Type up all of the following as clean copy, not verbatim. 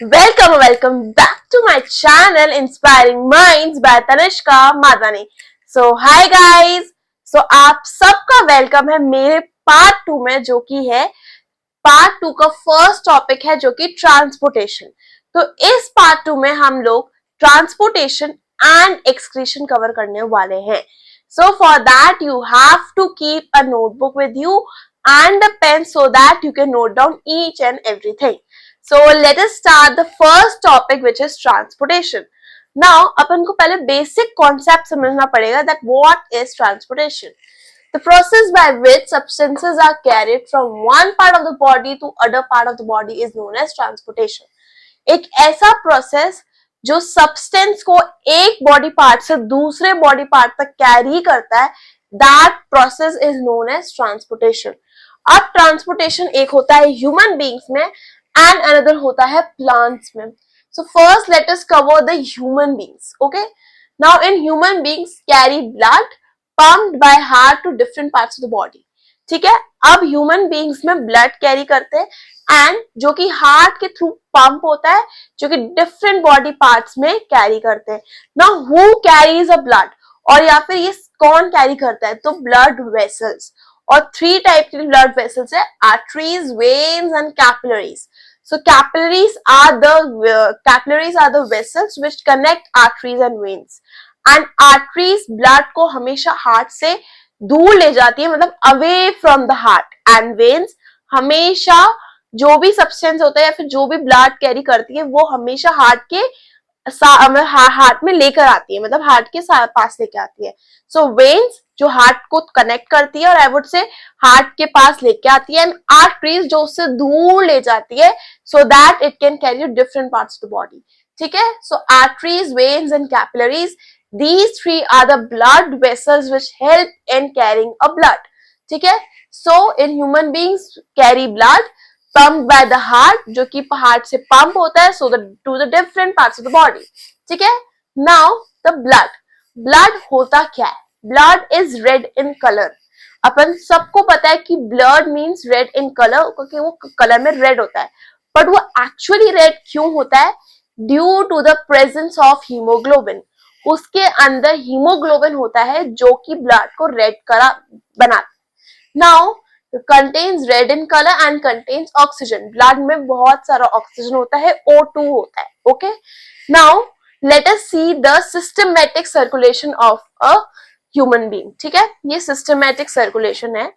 Welcome back to my channel Inspiring Minds by Tanishka मादानी. Hi guys. आप सबका welcome है मेरे पार्ट 2 में, जो कि है पार्ट 2 का फर्स्ट टॉपिक है, जो कि ट्रांसपोर्टेशन. तो इस पार्ट 2 में हम लोग ट्रांसपोर्टेशन एंड एक्सक्रीशन कवर करने वाले हैं. So for that you have to keep a notebook with you and a pen so that you can note down each and everything. So let us start the first topic, which is transportation. Now अपन को पहले basic concept समझना पड़ेगा that what is transportation. The process by which substances are carried from one part of the body to other part of the body is known as transportation. एक ऐसा process जो substance को एक body part से दूसरे body part तक carry करता है, that process is known as transportation. अब ट्रांसपोर्टेशन एक होता है ह्यूमन बींग्स में एंड अनदर होता है प्लांट्स में. So first let us cover the human beings. Okay, now in human beings carry blood pumped by heart to different parts of the body. ठीक है, अब ह्यूमन बींग्स में blood carry करते हैं and जो कि हार्ट के थ्रू पंप होता है, जो कि डिफरेंट बॉडी पार्ट्स में कैरी करते हैं. Now who carries a blood, और या फिर ये कौन कैरी करता है, तो ब्लड वेसल्स. और 3 टाइप के ब्लड वेसल्स है, arteries, veins and capillaries. So capillaries are the vessels which connect arteries and veins. And arteries blood को हमेशा हार्ट से दूर ले जाती है, मतलब away from the heart. And veins हमेशा जो भी सब्सटेंस होता है या फिर जो भी ब्लड कैरी करती है वो हमेशा हार्ट में लेकर आती है, मतलब हार्ट के पास लेके आती है. सो वेन्स जो हार्ट को कनेक्ट करती है और आई वुड से हार्ट के पास लेके आती है, एंड आर्टरीज जो उससे दूर ले जाती है so that it can carry different parts of the body. ठीक है, so arteries, veins and capillaries, these 3 are the blood vessels which help in carrying a blood. ठीक है, so in human beings carry blood pumped by the heart, जो कि heart से pump होता है so to the different parts of the body. ठीक है, now the blood होता क्या है? Blood is red in color. अपन सबको पता है कि blood means red in color क्योंकि वो कलर में रेड होता है, बट वो एक्चुअली रेड क्यों होता है? Due to the presence of haemoglobin. उसके अंदर हीमोग्लोबिन होता है जो कि ब्लड को रेड कलर बनाता है. Now contains red in color and contains oxygen. Blood में बहुत सारा ऑक्सीजन होता है, O2 होता है. Okay, now let us see the systematic circulation of a human being. ठीक है, ये सिस्टमैटिक सर्कुलेशन है.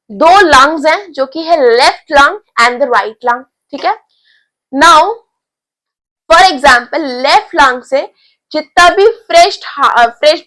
2 लंग्स हैं जो कि है left lung and the right lung. ठीक है, now for example left lung से जितना भी फ्रेश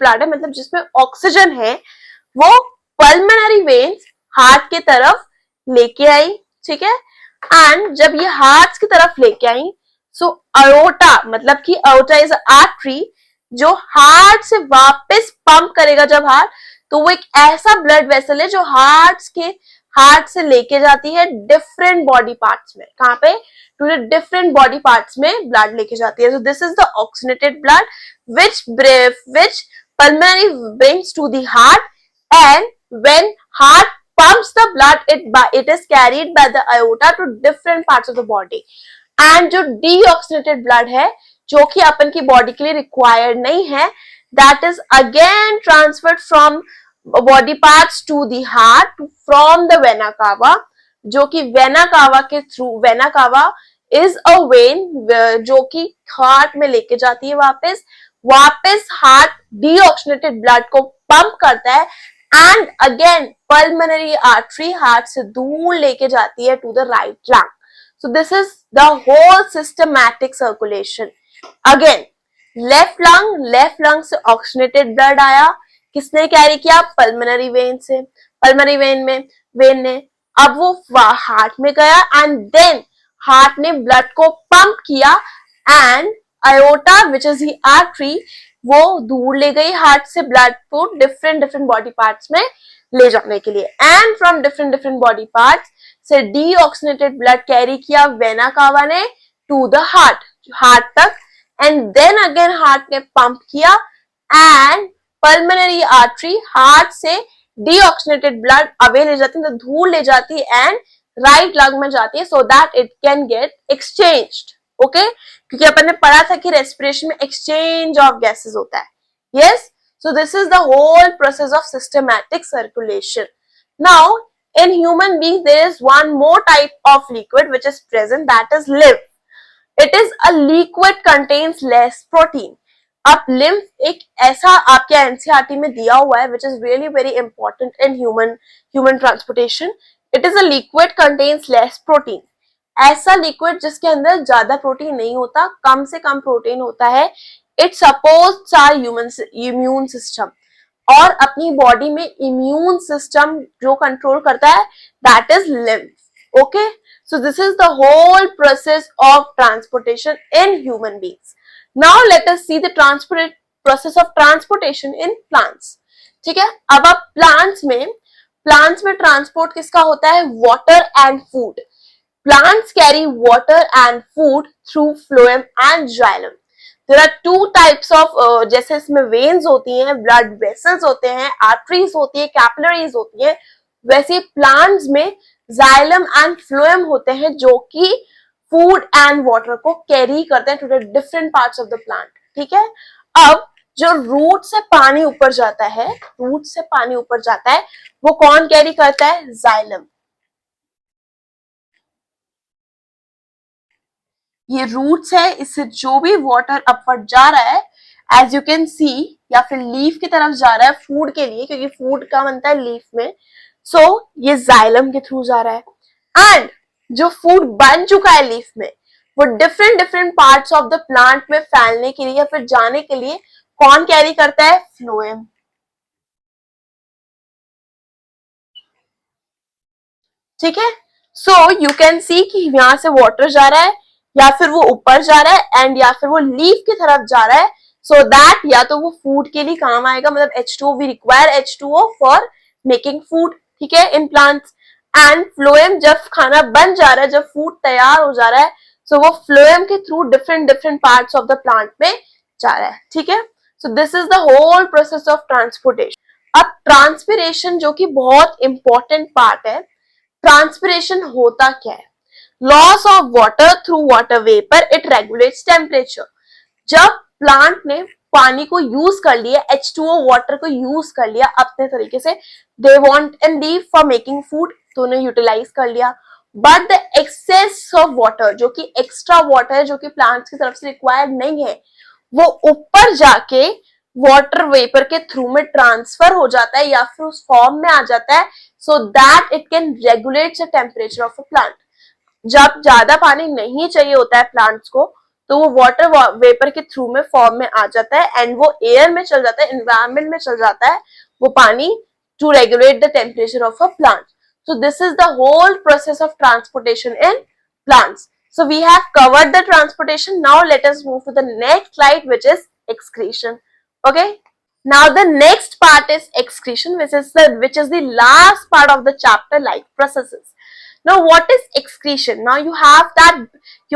ब्लड है, मतलब जिसमें ऑक्सीजन है, वो पल्मोनरी वेन्स हार्ट की तरफ लेके आई. ठीक है, एंड जब ये हार्ट की तरफ लेके आई सो अयोटा, मतलब कि अयोटा इज आर्टरी जो हार्ट से वापस पंप करेगा जब हार्ट, तो वो एक ऐसा ब्लड वेसल है जो हार्ट से लेके जाती है डिफरेंट बॉडी पार्ट्स में. कहां पे? To the different body parts में ब्लड लेके जाती है. So this is the oxygenated blood which pulmonary brings to the heart, and when heart pumps the blood it is carried by the aorta to different parts of the body. and जो deoxygenated blood है जो कि अपन की body के लिए required नहीं है, that is again transferred from body parts to the heart from the vena cava, जो कि वेना कावा के through, vena cava is a vein जो कि हार्ट में लेके जाती है वापस हार्ट डीऑक्सीनेटेड ब्लड को पंप करता है, and again pulmonary artery heart से दूर लेके जाती है to the right lung. So this is the whole systematic circulation. Again left lung से ऑक्सीनेटेड ब्लड आया, किसने कैरी किया? पल्मोनरी वेन से, पल्मोनरी वेन ने अब वो हार्ट में गया एंड देन हार्ट ने ब्लड को पंप किया, and aorta which is the artery वो दूर ले गई हार्ट से ब्लड को डिफरेंट बॉडी पार्ट्स में ले जाने के लिए, and from different body parts से डीऑक्सीनेटेड ब्लड कैरी किया वेना कावा ने टू द हार्ट तक, एंड देन अगेन हार्ट ने पंप किया एंड पल्मोनरी आर्टरी हार्ट से डीऑक्सीनेटेड ब्लड अवे ले जाती है, तो दूर ले जाती है एंड राइट लंग में जाती है so that it can get exchanged. Okay क्योंकि अपन ने पढ़ा था कि रेस्पिरेशन में एक्सचेंज ऑफ गैसेस होता है. Yes, so this is the whole process of systematic circulation. Now in human beings there is one more type of liquid which is present, that is lymph. It is a liquid contains less protein. अब lymph एक ऐसा आपके NCERT में दिया हुआ है which is really very important in human transportation. It is a liquid contains less protein. ऐसा liquid जिसके अंदर ज्यादा प्रोटीन नहीं होता, कम से कम प्रोटीन होता है. It supports our human immune system, और अपनी बॉडी में इम्यून सिस्टम जो कंट्रोल करता है that is lymph. Okay, so this is the whole process of transportation in human beings. Now let us see the process of transportation in plants. ठीक है, अब आप plants में ट्रांसपोर्ट किसका होता है? water and food. Plants carry water and food through phloem and xylem. There are two types of जैसे इसमें veins होती हैं, blood vessels होते हैं, arteries होती है, capillaries होती है, वैसे plants में xylem and phloem होते हैं जो कि food and water को carry करते हैं to the different parts of the plant. ठीक है, अब जो रूट से पानी ऊपर जाता है, वो कौन कैरी करता है? xylem. ये रूट्स है, इससे जो भी वाटर अपवर्ड जा रहा है एज यू कैन सी, या फिर लीफ की तरफ जा रहा है फूड के लिए, क्योंकि फूड का बनता है लीफ में. सो ये जाइलम के थ्रू जा रहा है. एंड जो फूड बन चुका है लीफ में, वो different parts of the plant में फैलने के लिए या फिर जाने के लिए कौन कैरी करता है? फ्लोएम. ठीक है, सो यू कैन सी कि यहां से वाटर जा रहा है, या फिर वो ऊपर जा रहा है, एंड या फिर वो लीफ की तरफ जा रहा है, सो दैट या तो वो फूड के लिए काम आएगा, मतलब H2O, we require H2O for making food. ठीक है, इन प्लांट्स. एंड फ्लोएम जब खाना बन जा रहा है, जब फूड तैयार हो जा रहा है, सो वो फ्लोएम के through different parts of the plant में जा रहा है. ठीक है, so this is the whole process of transportation. अब ट्रांसपिरेशन जो कि बहुत इंपॉर्टेंट पार्ट है, ट्रांसपिरेशन होता क्या है? Loss of water through water vapour, it regulates temperature. जब प्लांट ने पानी को यूज कर लिया, H2O वाटर को यूज कर लिया अपने तरीके से, they want and leave for making food, तो उन्हें यूटिलाइज कर लिया. But the excess of water, जो कि एक्स्ट्रा वाटर है, जो कि प्लांट्स की तरफ से रिक्वायर्ड नहीं है, वो ऊपर जाके वाटर वेपर के थ्रू में ट्रांसफर हो जाता है या फिर उस फॉर्म में आ जाता है, so that it can regulate the temperature of a plant. जब ज्यादा पानी नहीं चाहिए होता है प्लांट्स को, तो वो वाटर वेपर के थ्रू में फॉर्म में आ जाता है, एंड वो एयर में चल जाता है, एनवायरमेंट में चल जाता है वो पानी, to regulate the temperature of a plant. So this is the whole process of transportation in plants. So we have covered the transportation. Now let us move to the next slide, which is excretion. Okay. Now the next part is excretion, which is the last part of the chapter, like processes. Now what is excretion? Now you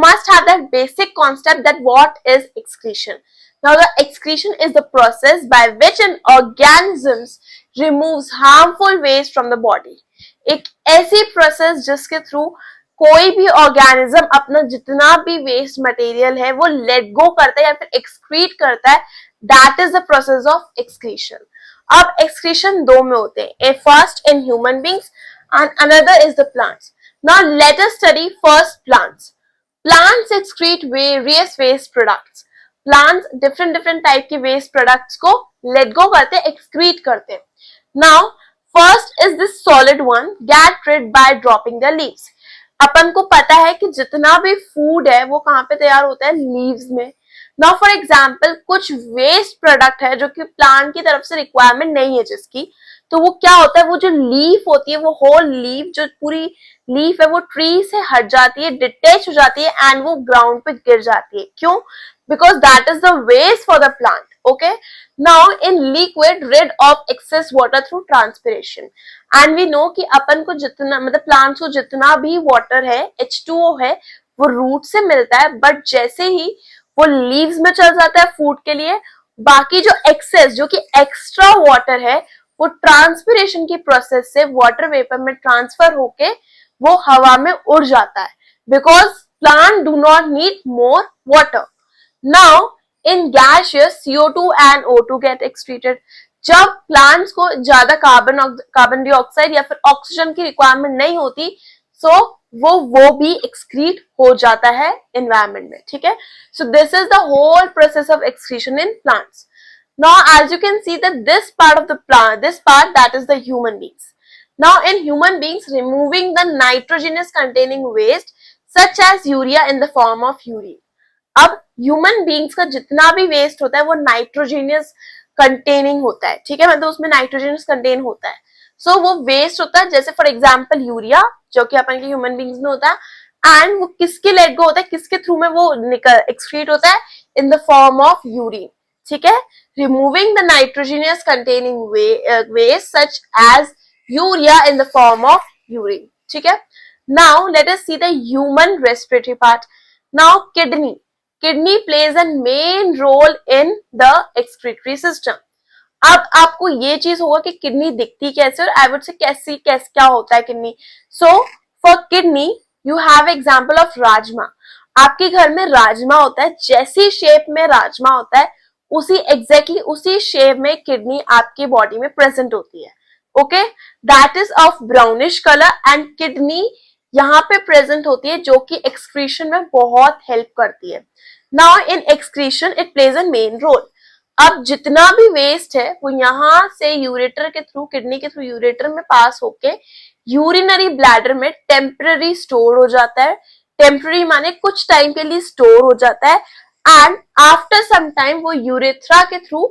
must have that basic concept that what is excretion. Now the excretion is the process by which an organism removes harmful waste from the body. एक ऐसी process जिसके through कोई भी organism अपना जितना भी waste material है वो लेट गो करता है या फिर एक्सक्रीट करता है, that is the process of excretion. अब एक्सक्रीशन दो में होते हैं, first in human beings and another is the plants. Now let us study first plants. Plants excrete various waste products. Plants different type के waste products को let go करते हैं, excrete करते हैं. Now first is this solid one, get rid by dropping the leaves. अपन को पता है कि जितना भी फूड है वो कहाँ पे तैयार होता है? लीव्स में. नाउ फॉर एग्जांपल कुछ वेस्ट प्रोडक्ट है जो कि प्लांट की तरफ से रिक्वायरमेंट नहीं है जिसकी, तो वो क्या होता है, वो जो लीफ होती है, वो होल लीफ, जो पूरी लीफ है, वो ट्री से हट जाती है, डिटेच हो जाती है, एंड वो ग्राउंड पे गिर जाती है. क्यों? Because that is the waste for the plant. Okay, now in liquid rid of excess water through transpiration. And we know कि अपन को जितना, मतलब प्लांट्स को जितना भी वाटर है, H2O है, वो रूट से मिलता है, बट जैसे ही वो लीव्स में चल जाता है फूड के लिए, बाकी जो एक्सेस, जो कि एक्स्ट्रा वाटर है, वो ट्रांसपिरेशन की प्रोसेस से वाटर वेपर में ट्रांसफर होके वो हवा में उड़ जाता है. Because plant do not need more water. Now in gaseous CO2 and O2 get excreted. जब प्लांट्स को ज्यादा कार्बन डाइऑक्साइड या फिर ऑक्सीजन की रिक्वायरमेंट नहीं होती, सो वो भी एक्सक्रीट हो जाता है एनवायरमेंट में, ठीक है. So this is the whole process of excretion in plants. Now as you can see that this part of the plant, this part that is the human beings. Now in human beings, removing the nitrogenous containing waste such as urea in the form of urine. अब human beings का जितना भी waste होता है वो nitrogenous containing होता है, ठीक है, मतलब उसमें नाइट्रोजनस कंटेन होता है. सो वो वेस्ट होता है, जैसे फॉर एग्जांपल यूरिया जो कि अपन के ह्यूमन बींग्स में होता है, एंड वो किसके लेट गो होता है, किसके थ्रू में वो एक्सक्रीट होता है, in the form of urine, ठीक है. Removing the nitrogenous containing waste such as urea in the form of urine, ठीक है. Now let us see the human respiratory part. Now kidney plays an main role in the excretory system. अब आपको ये चीज होगा कि kidney दिखती कैसे, और आई वुड से कैसे क्या होता है kidney. So for kidney you have example of rajma. आपके घर में राजमा होता है, जैसी शेप में राजमा होता है उसी एग्जैक्टली उसी शेप में किडनी आपकी बॉडी में प्रेजेंट होती है. Okay, that is of brownish colour and kidney यहाँ पे प्रेजेंट होती है, जो कि एक्सक्रीशन में बहुत हेल्प करती है. Now in excretion it plays a main role. अब जितना भी वेस्ट है वो यहाँ से यूरेटर के थ्रू, किडनी के थ्रू यूरेटर में पास होके यूरिनरी ब्लैडर में टेम्पररी स्टोर हो जाता है. टेम्पररी माने कुछ टाइम के लिए स्टोर हो जाता है, एंड आफ्टर सम टाइम वो यूरेथ्रा के थ्रू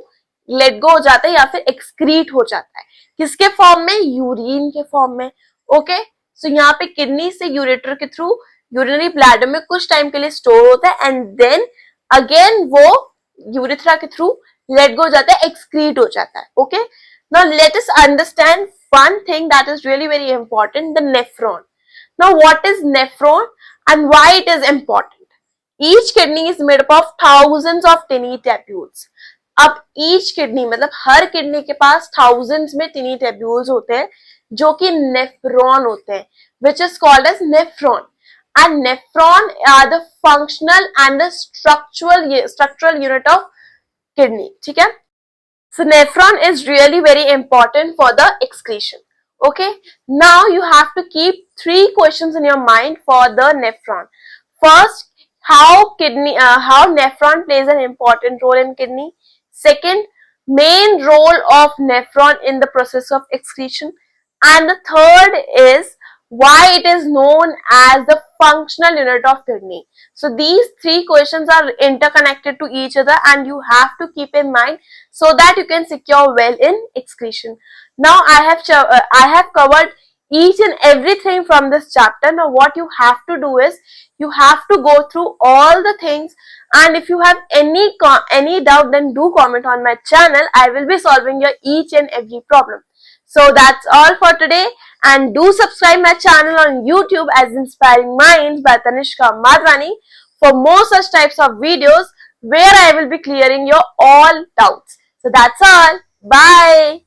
लेट गो हो जाता है या फिर एक्सक्रीट हो जाता है. किसके फॉर्म में, यूरिन के फॉर्म में. ओके, सो यहाँ पे किडनी से यूरेटर के थ्रू यूरिनरी ब्लैडर में कुछ टाइम के लिए स्टोर होता है, एंड देन अगेन वो यूरेथ्रा के थ्रू लेट गो हो जाता है, एक्सक्रीट हो जाता है. Okay, now let us understand one thing that is really very important, the nephron. Now what is nephron and why it is important? Each kidney is made up of thousands of tiny tubules. अब each kidney मतलब हर kidney के पास thousands में tiny tubules होते हैं जो कि nephron होते हैं, which is called as nephron. And nephron are the functional and the structural unit of kidney, ठीक है. So nephron is really very important for the excretion. Okay, now you have to keep 3 questions in your mind for the nephron. First, how nephron plays an important role in kidney. Second, main role of nephron in the process of excretion. And the third is why it is known as the functional unit of kidney. So these 3 questions are interconnected to each other and you have to keep in mind so that you can secure well in excretion. Now I have covered each and everything from this chapter. Now what you have to do is you have to go through all the things, and if you have any doubt then do comment on my channel. I will be solving your each and every problem. So that's all for today, and do subscribe my channel on YouTube as Inspiring Minds by Tanishka Madhwani for more such types of videos where I will be clearing your all doubts. So that's all. Bye.